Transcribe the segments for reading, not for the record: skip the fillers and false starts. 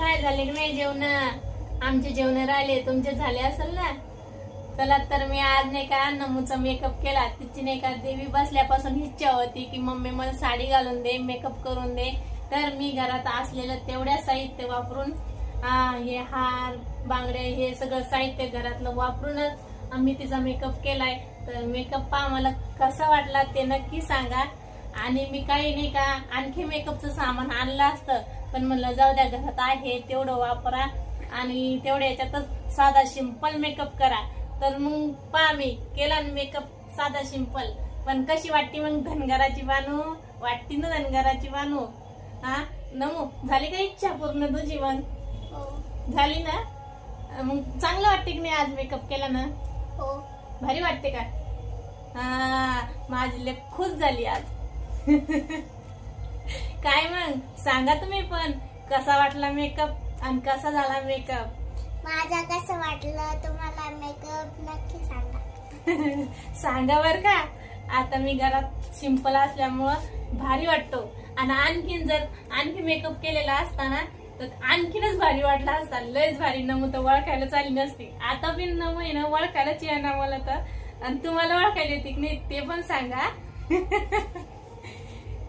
काय झाले की नाही जेवण? आमचे जेवण राहिले, तुमचे झाले असेल ना? चला तर मी आज नाही का नमूचा मेकअप केला. तिची नाही का देवी बसल्यापासून इच्छा होती की मम्मी मला साडी घालून दे, मेकअप करून दे. तर मी घरात असलेलं तेवढ्या साहित्य वापरून हे हार बांगड्या हे सगळं साहित्य घरातलं वापरूनच आम्ही तिचा मेकअप केलाय. तर मेकअप पहा मला कसा वाटला ते नक्की सांगा. आणि मी काही नाही का आणखी मेकअपचं सामान आणलं असतं, पण म्हणलं जाऊ द्या घरात आहे तेवढं वापरा आणि तेवढ्या याच्यातच साधा सिंपल मेकअप करा. तर मग पहा मी केला मेकअप साधा सिंपल, पण कशी वाटते मग धनगराची बानू? वाटते ना धनगराची बानू? हा नमू, झाली का इच्छा पूर्ण तुझी? मग झाली ना? मग चांगलं वाटते की नाही आज मेकअप केला ना? हो. भारी वाटते का? माझी लेक खुश झाली आज. काय मग सांगा तुम्ही पण कसा वाटला मेकअप आणि कसा झाला मेकअप? माझा कसं वाटलं तुम्हाला मेकअप नक्की सांगा. सांगा बर का. आता मी घरात सिंपल असल्यामुळं भारी वाटतो. आणि आणखीन जर आणखी मेकअप केलेला असताना तर आणखीनच भारी वाटला असता. लयच भारी. नमू तर ओळखायला चालली नसती. आता बी नमू आहे ना ओळखायलाच येणार मला तर. आणि तुम्हाला ओळखायला येते की नाही ते पण सांगा.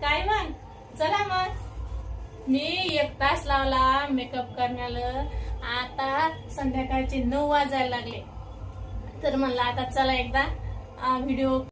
काय मग चला मग मी 1 तास लावला मेकअप करण्याला. आता संध्याकाळचे 9 वाजायला लागले. तर म्हणलं आता चला एकदा व्हिडिओ